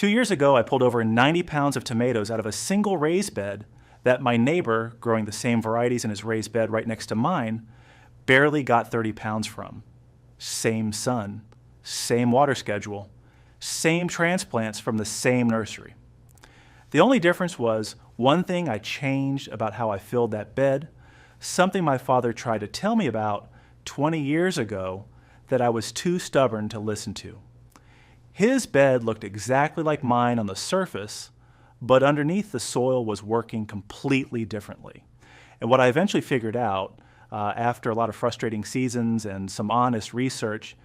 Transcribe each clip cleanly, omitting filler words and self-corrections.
2 years ago, I pulled over 90 pounds of tomatoes out of a single raised bed that my neighbor, growing the same varieties in his raised bed right next to mine, barely got 30 pounds from. Same sun, same water schedule, same transplants from the same nursery. The only difference was one thing I changed about how I filled that bed, something my father tried to tell me about 20 years ago that I was too stubborn to listen to. His bed looked exactly like mine on the surface, but underneath the soil was working completely differently. And what I eventually figured out, after a lot of frustrating seasons and some honest research,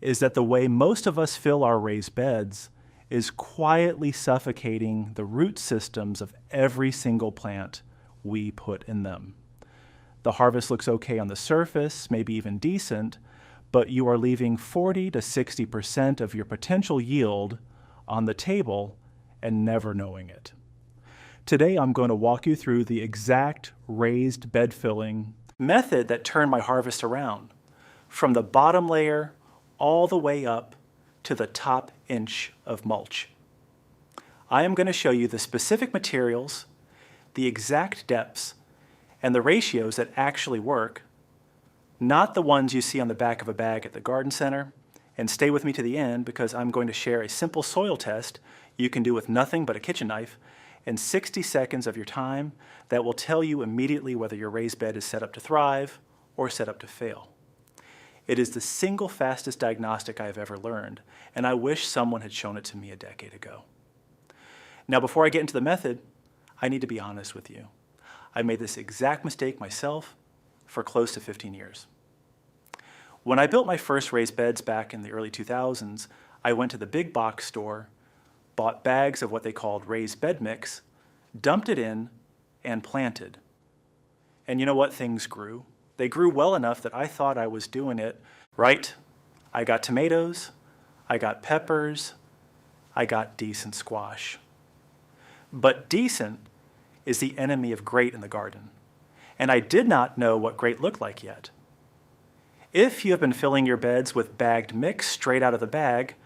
is that the way most of us fill our raised beds is quietly suffocating the root systems of every single plant we put in them. The harvest looks okay on the surface, maybe even decent, but you are leaving 40 to 60% of your potential yield on the table and never knowing it. Today I'm going to walk you through the exact raised bed filling method that turned my harvest around, from the bottom layer all the way up to the top inch of mulch. I am going to show you the specific materials, the exact depths, and the ratios that actually work, not the ones you see on the back of a bag at the garden center. And stay with me to the end because I'm going to share a simple soil test you can do with nothing but a kitchen knife in 60 seconds of your time that will tell you immediately whether your raised bed is set up to thrive or set up to fail. It is the single fastest diagnostic I have ever learned, and I wish someone had shown it to me a decade ago. Now, before I get into the method, I need to be honest with you. I made this exact mistake myself for close to 15 years. When I built my first raised beds back in the early 2000s, I went to the big box store, bought bags of what they called raised bed mix, dumped it in, and planted. And you know what? Things grew. They grew well enough that I thought I was doing it right. I got tomatoes, I got peppers, I got decent squash. But decent is the enemy of great in the garden. And I did not know what great looked like yet. If you have been filling your beds with bagged mix straight out of the bag,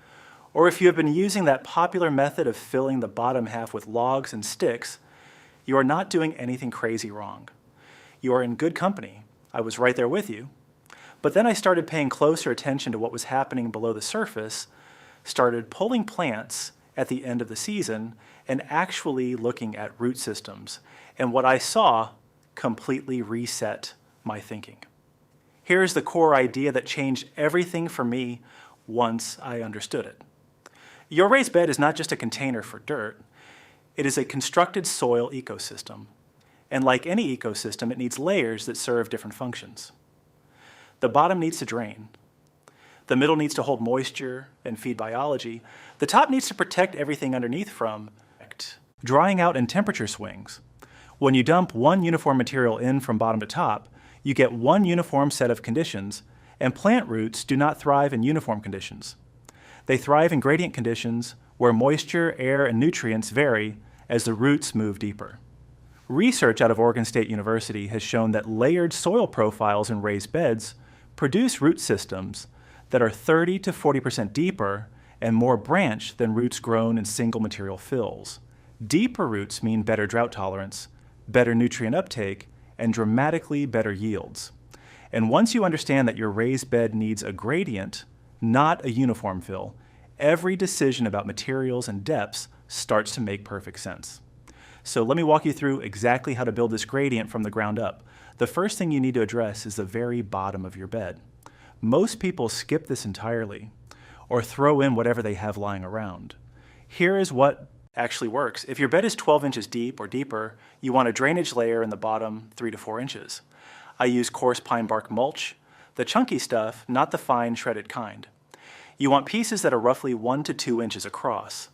or if you have been using that popular method of filling the bottom half with logs and sticks, you are not doing anything crazy wrong. You are in good company. I was right there with you. But then I started paying closer attention to what was happening below the surface, started pulling plants at the end of the season, and actually looking at root systems. And what I saw completely reset my thinking. Here's the core idea that changed everything for me once I understood it. Your raised bed is not just a container for dirt. It is a constructed soil ecosystem. And like any ecosystem, it needs layers that serve different functions. The bottom needs to drain. The middle needs to hold moisture and feed biology. The top needs to protect everything underneath from drying out and temperature swings. When you dump one uniform material in from bottom to top, you get one uniform set of conditions, and plant roots do not thrive in uniform conditions. They thrive in gradient conditions where moisture, air, and nutrients vary as the roots move deeper. Research out of Oregon State University has shown that layered soil profiles in raised beds produce root systems that are 30 to 40% deeper and more branched than roots grown in single material fills. Deeper roots mean better drought tolerance, better nutrient uptake, and dramatically better yields. And once you understand that your raised bed needs a gradient, not a uniform fill, every decision about materials and depths starts to make perfect sense. So let me walk you through exactly how to build this gradient from the ground up. The first thing you need to address is the very bottom of your bed. Most people skip this entirely or throw in whatever they have lying around. Here is what actually works. If your bed is 12 inches deep or deeper, you want a drainage layer in the bottom 3 to 4 inches. I use coarse pine bark mulch, the chunky stuff, not the fine shredded kind. You want pieces that are roughly 1 to 2 inches across.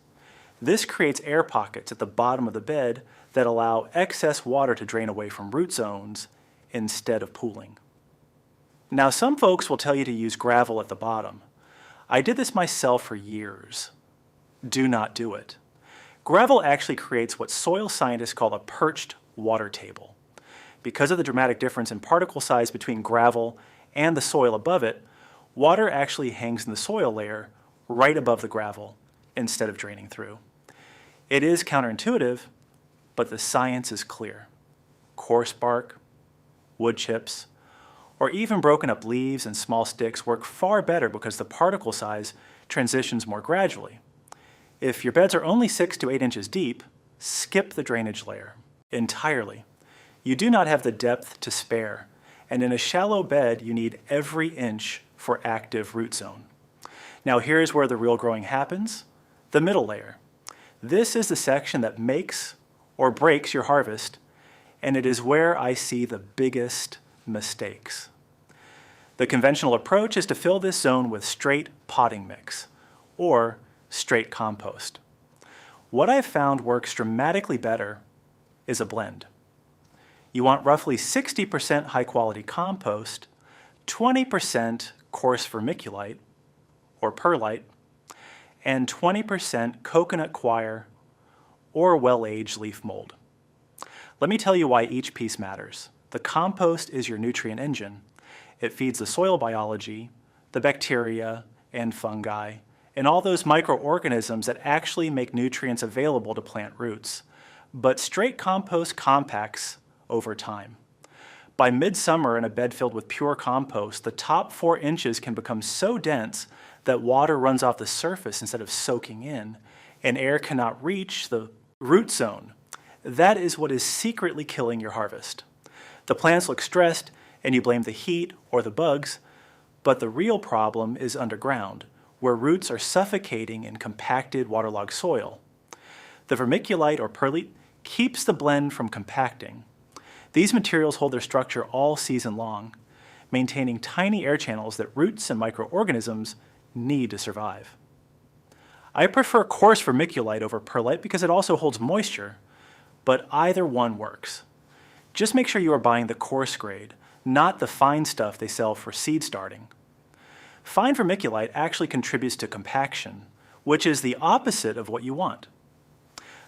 This creates air pockets at the bottom of the bed that allow excess water to drain away from root zones instead of pooling. Now, some folks will tell you to use gravel at the bottom. I did this myself for years. Do not do it. Gravel actually creates what soil scientists call a perched water table. Because of the dramatic difference in particle size between gravel and the soil above it, water actually hangs in the soil layer right above the gravel instead of draining through. It is counterintuitive, but the science is clear. Coarse bark, wood chips, or even broken up leaves and small sticks work far better because the particle size transitions more gradually. If your beds are only 6 to 8 inches deep, skip the drainage layer entirely. You do not have the depth to spare, and in a shallow bed you need every inch for active root zone. Now here's where the real growing happens, the middle layer. This is the section that makes or breaks your harvest, and it is where I see the biggest mistakes. The conventional approach is to fill this zone with straight potting mix, or straight compost. What I've found works dramatically better is a blend. You want roughly 60% high-quality compost, 20% coarse vermiculite, or perlite, and 20% coconut coir or well-aged leaf mold. Let me tell you why each piece matters. The compost is your nutrient engine. It feeds the soil biology, the bacteria and fungi, and all those microorganisms that actually make nutrients available to plant roots. But straight compost compacts over time. By midsummer in a bed filled with pure compost, the top 4 inches can become so dense that water runs off the surface instead of soaking in, and air cannot reach the root zone. That is what is secretly killing your harvest. The plants look stressed, and you blame the heat or the bugs, but the real problem is underground, where roots are suffocating in compacted waterlogged soil. The vermiculite or perlite keeps the blend from compacting. These materials hold their structure all season long, maintaining tiny air channels that roots and microorganisms need to survive. I prefer coarse vermiculite over perlite because it also holds moisture, but either one works. Just make sure you are buying the coarse grade, not the fine stuff they sell for seed starting. Fine vermiculite actually contributes to compaction, which is the opposite of what you want.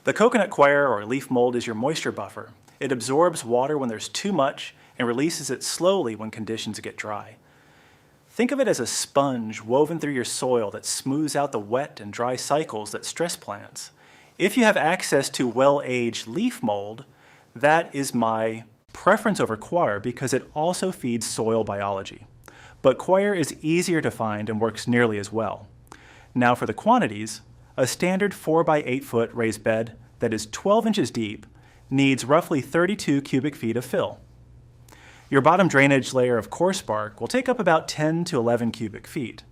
The coconut coir or leaf mold is your moisture buffer. It absorbs water when there's too much and releases it slowly when conditions get dry. Think of it as a sponge woven through your soil that smooths out the wet and dry cycles that stress plants. If you have access to well-aged leaf mold, that is my preference over coir because it also feeds soil biology. But coir is easier to find and works nearly as well. Now for the quantities, a standard 4 by 8 foot raised bed that is 12 inches deep needs roughly 32 cubic feet of fill. Your bottom drainage layer of coarse bark will take up about 10 to 11 cubic feet.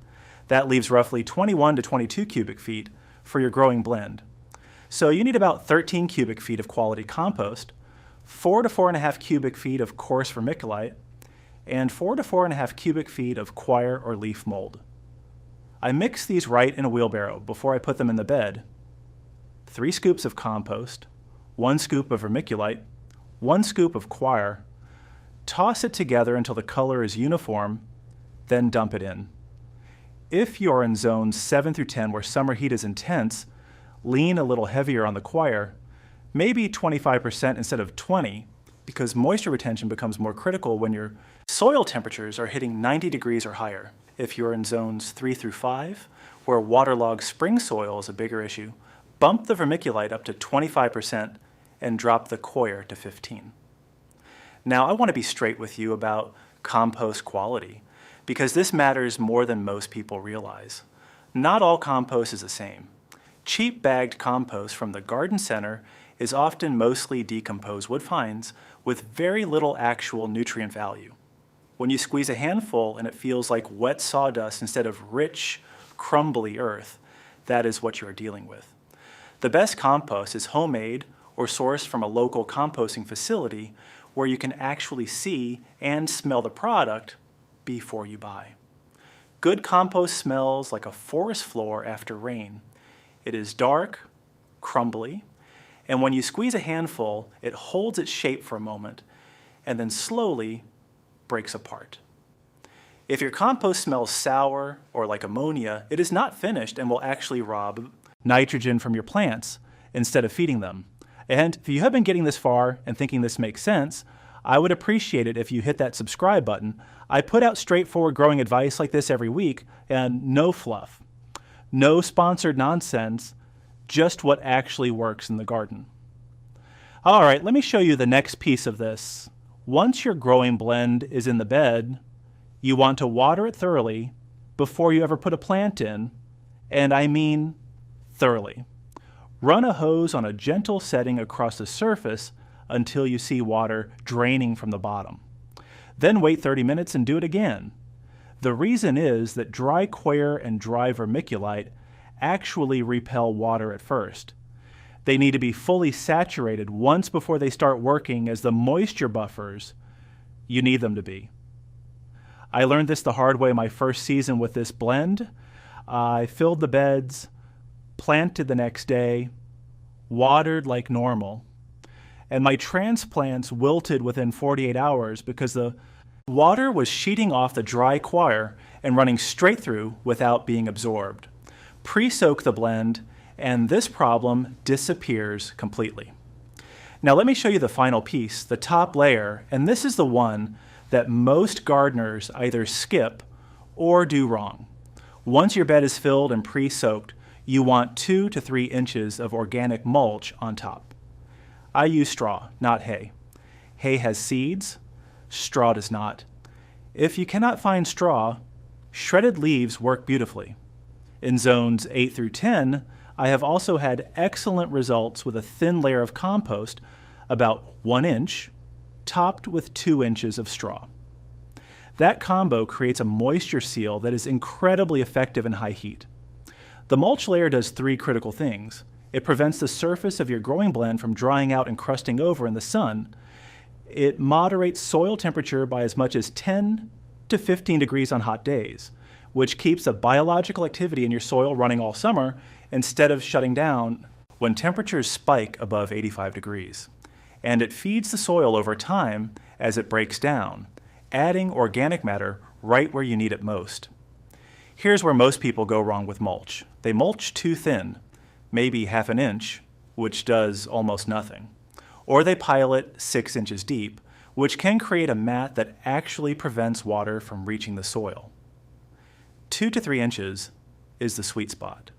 That leaves roughly 21 to 22 cubic feet for your growing blend. So you need about 13 cubic feet of quality compost, 4 to 4.5 cubic feet of coarse vermiculite, and 4 to 4.5 cubic feet of coir or leaf mold. I mix these right in a wheelbarrow before I put them in the bed. 3 scoops of compost, 1 scoop of vermiculite, 1 scoop of coir. Toss it together until the color is uniform, then dump it in. If you are in zones 7 through 10 where summer heat is intense, lean a little heavier on the coir, maybe 25% instead of 20%, because moisture retention becomes more critical when your soil temperatures are hitting 90 degrees or higher. If you're in zones 3 through 5, where waterlogged spring soil is a bigger issue, bump the vermiculite up to 25% and drop the coir to 15%. Now, I want to be straight with you about compost quality, because this matters more than most people realize. Not all compost is the same. Cheap bagged compost from the garden center is often mostly decomposed wood fines with very little actual nutrient value. When you squeeze a handful and it feels like wet sawdust instead of rich, crumbly earth, that is what you are dealing with. The best compost is homemade or sourced from a local composting facility where you can actually see and smell the product before you buy. Good compost smells like a forest floor after rain. It is dark, crumbly, and when you squeeze a handful, it holds its shape for a moment and then slowly breaks apart. If your compost smells sour or like ammonia, it is not finished and will actually rob nitrogen from your plants instead of feeding them. And if you have been getting this far and thinking this makes sense, I would appreciate it if you hit that subscribe button. I put out straightforward growing advice like this every week and no fluff. No sponsored nonsense, just what actually works in the garden. All right, let me show you the next piece of this. Once your growing blend is in the bed, you want to water it thoroughly before you ever put a plant in, and I mean thoroughly. Run a hose on a gentle setting across the surface until you see water draining from the bottom. Then wait 30 minutes and do it again. The reason is that dry coir and dry vermiculite actually repel water at first. They need to be fully saturated once before they start working as the moisture buffers you need them to be. I learned this the hard way my first season with this blend. I filled the beds, planted the next day, watered like normal, and my transplants wilted within 48 hours because the water was sheeting off the dry coir and running straight through without being absorbed. Pre-soak the blend, and this problem disappears completely. Now let me show you the final piece, the top layer, and this is the one that most gardeners either skip or do wrong. Once your bed is filled and pre-soaked, you want 2 to 3 inches of organic mulch on top. I use straw, not hay. Hay has seeds, straw does not. If you cannot find straw, shredded leaves work beautifully. In zones 8 through 10, I have also had excellent results with a thin layer of compost, about 1 inch, topped with 2 inches of straw. That combo creates a moisture seal that is incredibly effective in high heat. The mulch layer does 3 critical things. It prevents the surface of your growing blend from drying out and crusting over in the sun. It moderates soil temperature by as much as 10 to 15 degrees on hot days, which keeps the biological activity in your soil running all summer instead of shutting down when temperatures spike above 85 degrees. And it feeds the soil over time as it breaks down, adding organic matter right where you need it most. Here's where most people go wrong with mulch. They mulch too thin, maybe half an inch, which does almost nothing. Or they pile it 6 inches deep, which can create a mat that actually prevents water from reaching the soil. 2 to 3 inches is the sweet spot.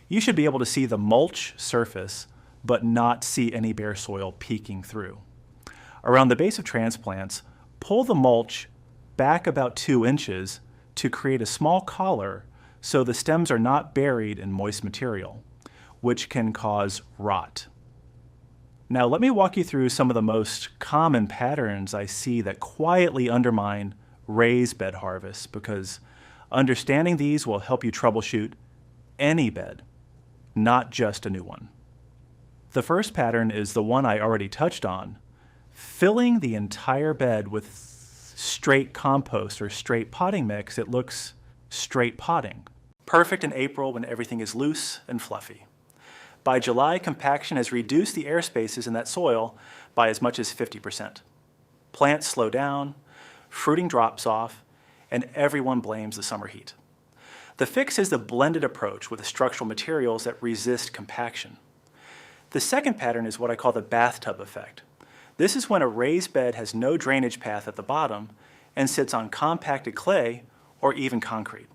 You should be able to see the mulch surface but not see any bare soil peeking through. Around the base of transplants, pull the mulch back about 2 inches to create a small collar so the stems are not buried in moist material, which can cause rot. Now let me walk you through some of the most common patterns I see that quietly undermine raised bed harvests, because understanding these will help you troubleshoot any bed, not just a new one. The first pattern is the one I already touched on, filling the entire bed with straight compost or straight potting mix. It looks straight potting. Perfect in April when everything is loose and fluffy. By July, compaction has reduced the air spaces in that soil by as much as 50%. Plants slow down, fruiting drops off, and everyone blames the summer heat. The fix is the blended approach with the structural materials that resist compaction. The second pattern is what I call the bathtub effect. This is when a raised bed has no drainage path at the bottom and sits on compacted clay or even concrete.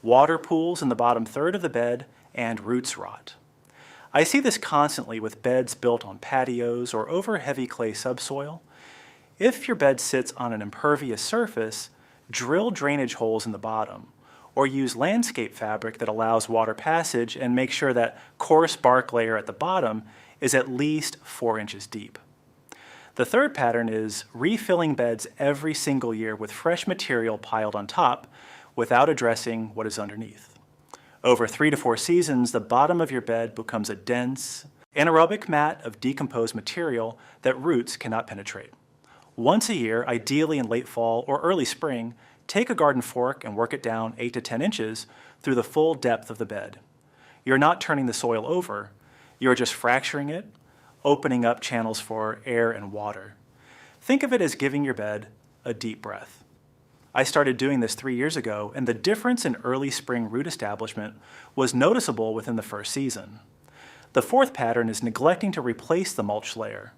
Water pools in the bottom third of the bed and roots rot. I see this constantly with beds built on patios or over heavy clay subsoil. If your bed sits on an impervious surface, drill drainage holes in the bottom, or use landscape fabric that allows water passage, and make sure that coarse bark layer at the bottom is at least 4 inches deep. The third pattern is refilling beds every single year with fresh material piled on top without addressing what is underneath. Over 3 to 4 seasons, the bottom of your bed becomes a dense, anaerobic mat of decomposed material that roots cannot penetrate. Once a year, ideally in late fall or early spring, take a garden fork and work it down 8 to 10 inches through the full depth of the bed. You're not turning the soil over, you're just fracturing it, opening up channels for air and water. Think of it as giving your bed a deep breath. I started doing this 3 years ago, and the difference in early spring root establishment was noticeable within the first season. The fourth pattern is neglecting to replace the mulch layer.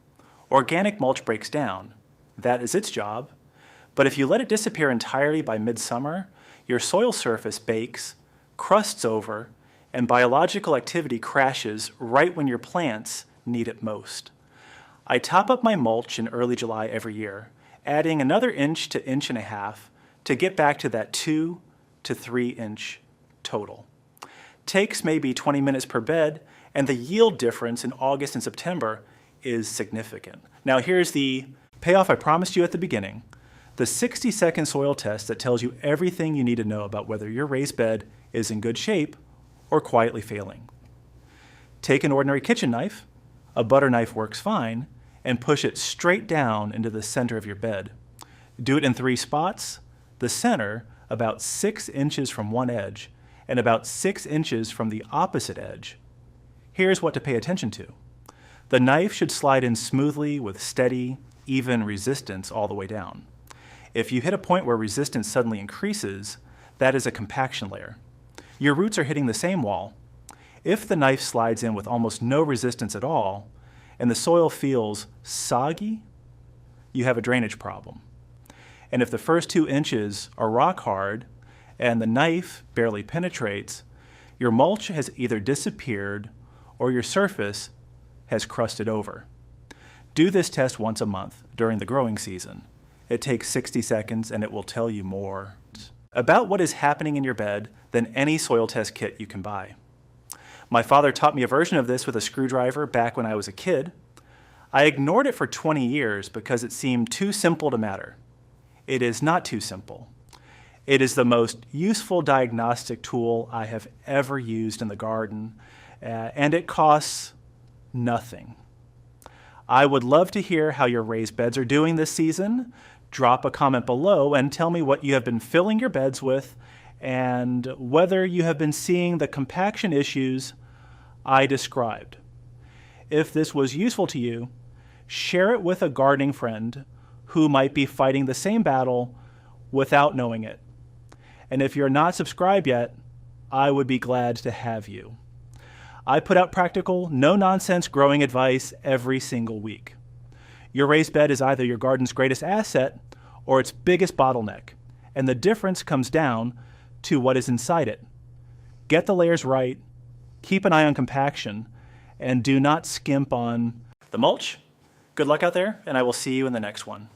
Organic mulch breaks down. That is its job. But if you let it disappear entirely by midsummer, your soil surface bakes, crusts over, and biological activity crashes right when your plants need it most. I top up my mulch in early July every year, adding another inch to inch and a half to get back to that 2 to 3 inch total. Takes maybe 20 minutes per bed, and the yield difference in August and September is significant. Now here's the payoff I promised you at the beginning, the 60-second soil test that tells you everything you need to know about whether your raised bed is in good shape or quietly failing. Take an ordinary kitchen knife, a butter knife works fine, and push it straight down into the center of your bed. Do it in 3 spots, the center about 6 inches from one edge and about 6 inches from the opposite edge. Here's what to pay attention to. The knife should slide in smoothly with steady, even resistance all the way down. If you hit a point where resistance suddenly increases, that is a compaction layer. Your roots are hitting the same wall. If the knife slides in with almost no resistance at all, and the soil feels soggy, you have a drainage problem. And if the first 2 inches are rock hard and the knife barely penetrates, your mulch has either disappeared or your surface has crusted over. Do this test once a month during the growing season. It takes 60 seconds and it will tell you more about what is happening in your bed than any soil test kit you can buy. My father taught me a version of this with a screwdriver back when I was a kid. I ignored it for 20 years because it seemed too simple to matter. It is not too simple. It is the most useful diagnostic tool I have ever used in the garden, and it costs nothing. I would love to hear how your raised beds are doing this season. Drop a comment below and tell me what you have been filling your beds with and whether you have been seeing the compaction issues I described. If this was useful to you, share it with a gardening friend who might be fighting the same battle without knowing it. And if you're not subscribed yet, I would be glad to have you. I put out practical, no-nonsense growing advice every single week. Your raised bed is either your garden's greatest asset or its biggest bottleneck, and the difference comes down to what is inside it. Get the layers right, keep an eye on compaction, and do not skimp on the mulch. Good luck out there, and I will see you in the next one.